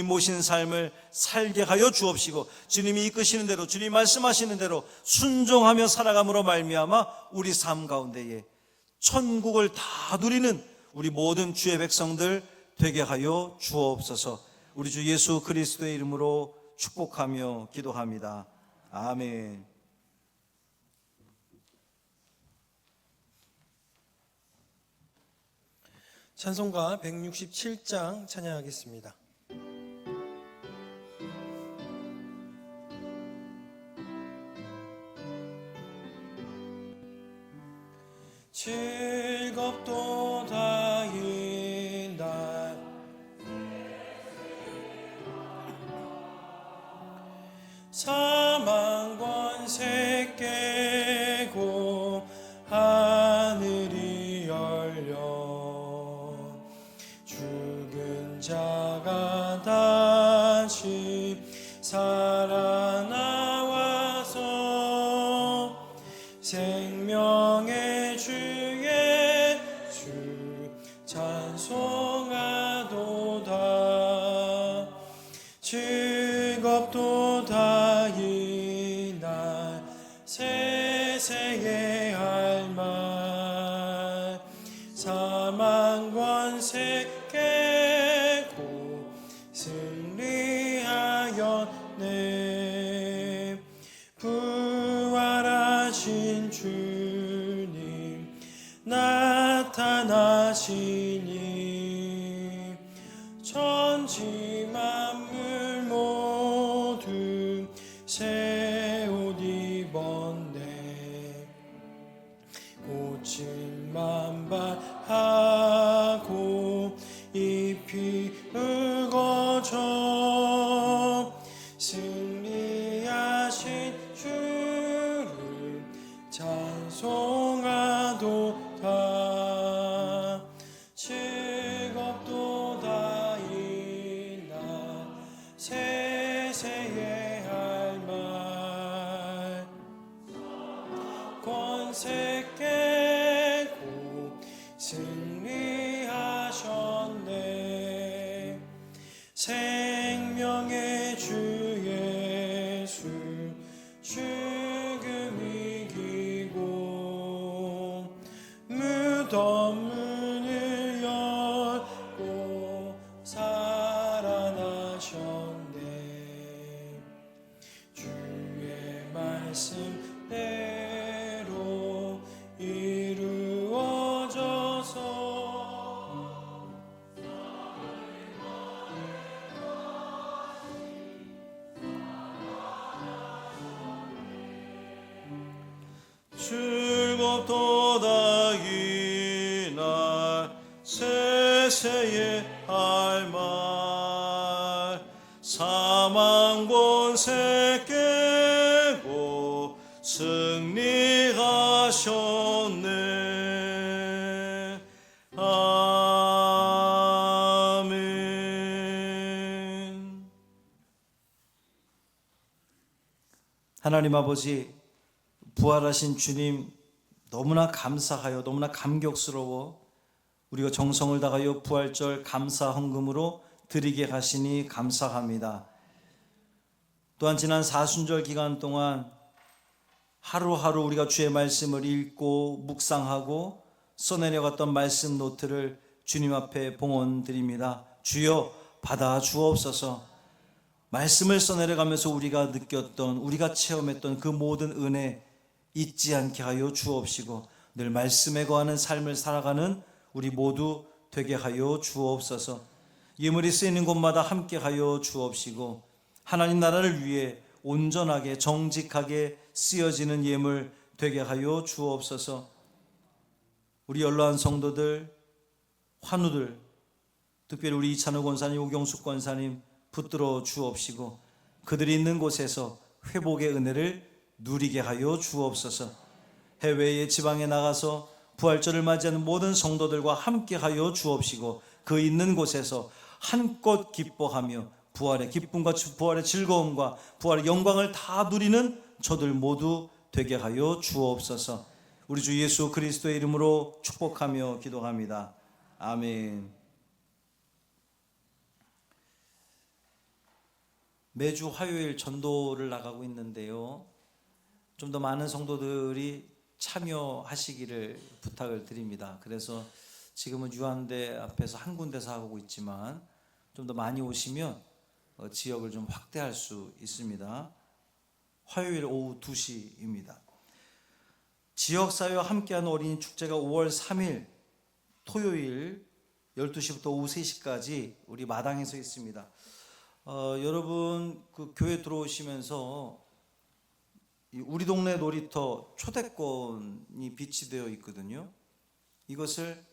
모신 삶을 살게 하여 주옵시고 주님이 이끄시는 대로, 주님이 말씀하시는 대로 순종하며 살아감으로 말미암아 우리 삶 가운데에 천국을 다 누리는 우리 모든 주의 백성들 되게 하여 주옵소서. 우리 주 예수 그리스도의 이름으로 축복하며 기도합니다. 아멘. 찬송가 167장 찬양하겠습니다. 즐겁도다 이날 사망 권세 깨고 하늘이 열려 죽은 자가 다시 살아나와서 생명의 주 예수 찬송하도다 즐겁도다 이날 세세에 할 말 사망 권세 깨고 승리하였네 부활하신 주님 나타나시니 천지 만물 모두 새 옷 입었네 꽃은 만발하고 잎이 우거져 승리하신 주를 찬송하도다 즐겁도다 이날 세세에 할 말 권세 깨고 승리하셨네 생명의 주 예수 죽음 이기고 무덤 문을 열고 살아나셨네 주의 말씀대로 이루어져서 즐겁도다 이날 세세에 할 말 사망 권세 깨고 승리하셨네 아멘. 하나님 아버지, 부활하신 주님 너무나 감사하여 너무나 감격스러워 우리가 정성을 다하여 부활절 감사 헌금으로 드리게 하시니 감사합니다. 또한 지난 사순절 기간 동안 하루하루 우리가 주의 말씀을 읽고 묵상하고 써내려갔던 말씀 노트를 주님 앞에 봉헌드립니다. 주여 받아 주옵소서. 말씀을 써내려가면서 우리가 느꼈던 우리가 체험했던 그 모든 은혜 잊지 않게 하여 주옵시고 늘 말씀에 거하는 삶을 살아가는 우리 모두 되게 하여 주옵소서. 예물이 쓰이는 곳마다 함께 하여 주옵시고 하나님 나라를 위해 온전하게 정직하게 쓰여지는 예물 되게 하여 주옵소서. 우리 연로한 성도들, 환우들, 특별히 우리 이찬호 권사님, 오경숙 권사님 붙들어 주옵시고 그들이 있는 곳에서 회복의 은혜를 누리게 하여 주옵소서. 해외의 지방에 나가서 부활절을 맞이하는 모든 성도들과 함께 하여 주옵시고 그 있는 곳에서 한껏 기뻐하며 부활의 기쁨과 부활의 즐거움과 부활의 영광을 다 누리는 저들 모두 되게 하여 주옵소서. 우리 주 예수 그리스도의 이름으로 축복하며 기도합니다. 아멘. 매주 화요일 전도를 나가고 있는데요, 좀 더 많은 성도들이 참여하시기를 부탁을 드립니다. 그래서 지금은 유한대 앞에서 한 군데서 하고 있지만 좀 더 많이 오시면 지역을 좀 확대할 수 있습니다. 화요일 오후 2시입니다. 지역사회와 함께하는 어린이 축제가 5월 3일 토요일 12시부터 오후 3시까지 우리 마당에서 있습니다. 여러분 그 교회 들어오시면서 우리 동네 놀이터 초대권이 비치되어 있거든요. 이것을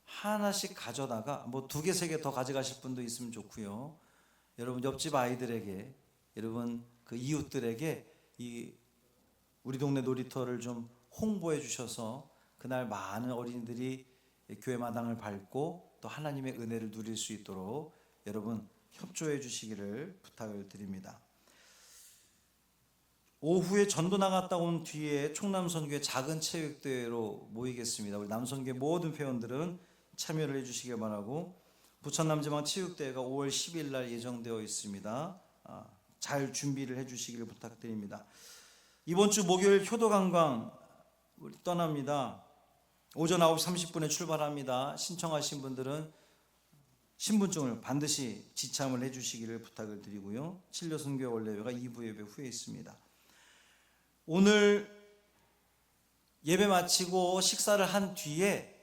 하나씩 가져다가 뭐 2개, 3개 더 가져가실 분도 있으면 좋고요. 여러분 옆집 아이들에게, 여러분 그 이웃들에게 이 우리 동네 놀이터를 좀 홍보해 주셔서 그날 많은 어린이들이 교회 마당을 밟고 또 하나님의 은혜를 누릴 수 있도록 여러분 협조해 주시기를 부탁을 드립니다. 오후에 전도 나갔다 온 뒤에 충남선교회 작은 체육대회로 모이겠습니다. 우리 남선교회 모든 회원들은 참여를 해주시기 바라고, 부천남지방 체육대회가 5월 10일 날 예정되어 있습니다. 잘 준비를 해주시기를 부탁드립니다. 이번 주 목요일 효도관광 우리 떠납니다. 오전 9시 30분에 출발합니다. 신청하신 분들은 신분증을 반드시 지참을 해주시기를 부탁을 드리고요. 칠려선교회 원래회가 2부 예배 후에 있습니다. 오늘 예배 마치고 식사를 한 뒤에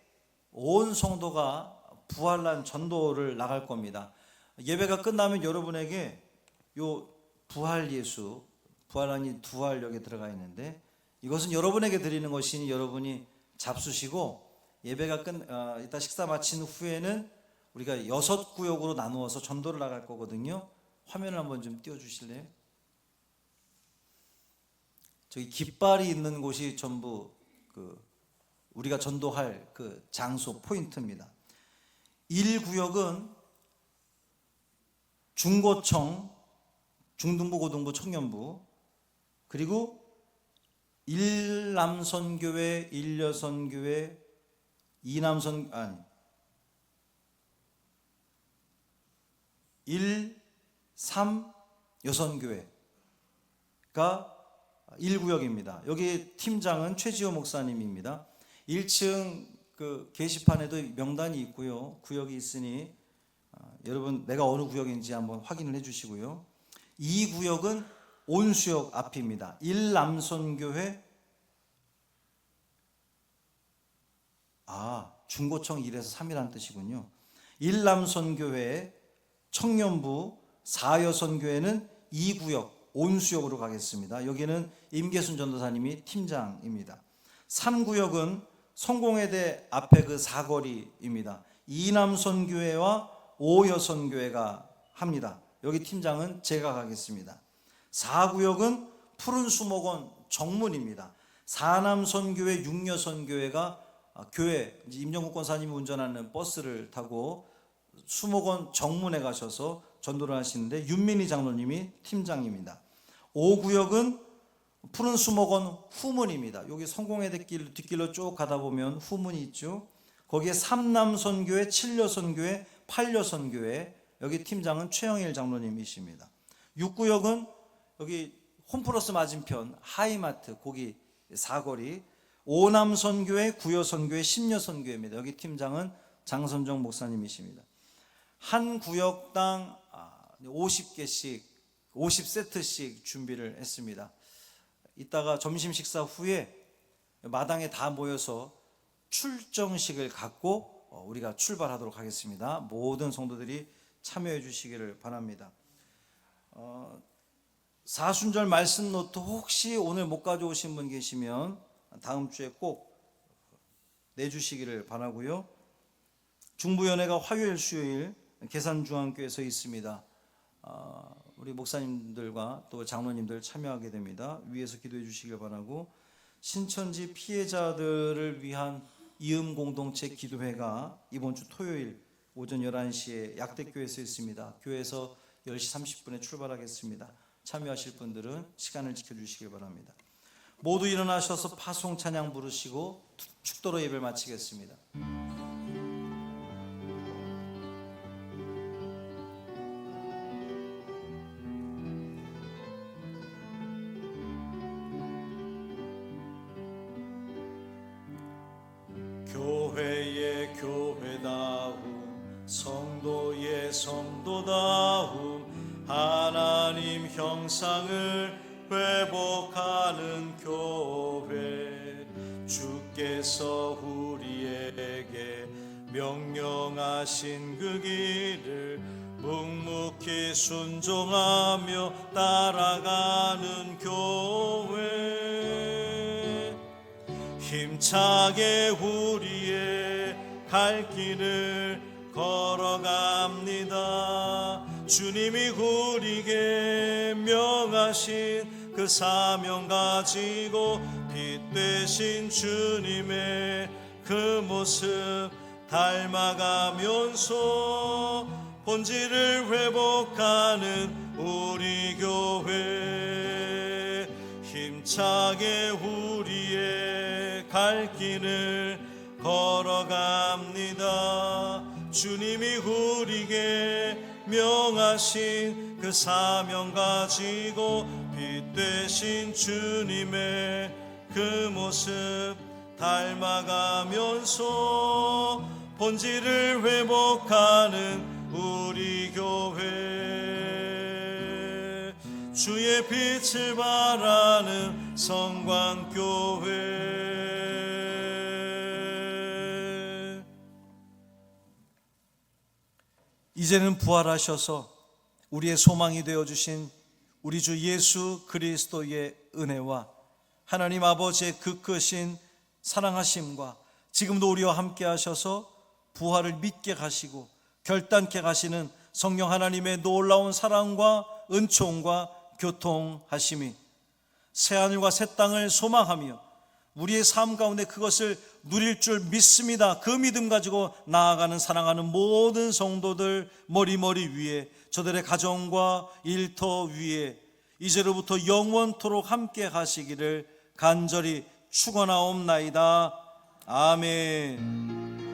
온 성도가 부활란 전도를 나갈 겁니다. 예배가 끝나면 여러분에게 요 부활 예수, 부활란이 부활역에 들어가 있는데 이것은 여러분에게 드리는 것이니 여러분이 잡수시고, 예배가 이따 식사 마친 후에는 우리가 6구역으로 나누어서 전도를 나갈 거거든요. 화면을 한번 좀 띄워주실래요? 저기 깃발이 있는 곳이 전부 우리가 전도할 그 장소 포인트입니다. 1구역은 중고청, 중등부, 고등부, 청년부, 그리고 일남선교회, 일여선교회, 일삼여선교회가 1구역입니다. 여기 팀장은 최지호 목사님입니다. 1층 그 게시판에도 명단이 있고요. 구역이 있으니 여러분 내가 어느 구역인지 한번 확인을 해 주시고요. 2구역은 온수역 앞입니다. 일남선교회, 중고청 1에서 3이라는 뜻이군요. 일남선교회, 청년부, 사여선교회는 2구역 온수역으로 가겠습니다. 여기는 임계순 전도사님이 팀장입니다. 3구역은 성공회대 앞에 그 사거리입니다. 이남선교회와 오여선교회가 합니다. 여기 팀장은 제가 가겠습니다. 4구역은 푸른수목원 정문입니다. 사남선교회, 육려선교회가 교회 임정국 권사님이 운전하는 버스를 타고 수목원 정문에 가셔서 전도를 하시는데 윤민희 장로님이 팀장입니다. 5구역은 푸른 수목원 후문입니다. 여기 성공회대 뒷길로 쭉 가다 보면 후문이 있죠. 거기에 삼남선교회, 칠려선교회, 팔려선교회, 여기 팀장은 최영일 장로님이십니다. 6구역은 여기 홈플러스 맞은편 하이마트 거기 사거리, 오남선교회, 구여선교회, 심려선교회입니다. 여기 팀장은 장선정 목사님이십니다. 한 구역당 50개씩 50세트씩 준비를 했습니다. 이따가 점심 식사 후에 마당에 다 모여서 출정식을 갖고 우리가 출발하도록 하겠습니다. 모든 성도들이 참여해 주시기를 바랍니다. 사순절 말씀 노트 혹시 오늘 못 가져오신 분 계시면 다음 주에 꼭 내주시기를 바라고요. 중부연회가 화요일, 수요일 계산중앙교회에서 있습니다. 우리 목사님들과 또 장로님들 참여하게 됩니다. 위에서 기도해 주시길 바라고, 신천지 피해자들을 위한 이음 공동체 기도회가 이번 주 토요일 오전 11시에 약대교회에서 있습니다. 교회에서 10시 30분에 출발하겠습니다. 참여하실 분들은 시간을 지켜주시길 바랍니다. 모두 일어나셔서 파송 찬양 부르시고 축도로 예배를 마치겠습니다. 교회의 교회다움, 성도의 성도다움, 하나님 형상을 회복하는 교회, 주께서 우리에게 명령하신 그 길을 묵묵히 순종하며 따라가는 교회, 힘차게 우리의 갈 길을 걸어갑니다. 주님이 우리에게 명하신 그 사명 가지고 빛 되신 주님의 그 모습 닮아가면서 본질을 회복하는 우리 교회, 힘차게 우리의 갈 길을 걸어갑니다. 주님이 우리에게 명하신 그 사명 가지고 빛 되신 주님의 그 모습 닮아가면서 본질을 회복하는 우리 교회, 주의 빛을 바라는 성광교회. 이제는 부활하셔서 우리의 소망이 되어주신 우리 주 예수 그리스도의 은혜와 하나님 아버지의 그 크신 사랑하심과 지금도 우리와 함께 하셔서 부활을 믿게 가시고 결단케 가시는 성령 하나님의 놀라운 사랑과 은총과 교통하심이 새하늘과 새 땅을 소망하며 우리의 삶 가운데 그것을 누릴 줄 믿습니다. 그 믿음 가지고 나아가는 사랑하는 모든 성도들 머리머리 위에, 저들의 가정과 일터 위에 이제로부터 영원토록 함께 하시기를 간절히 축원하옵나이다. 아멘.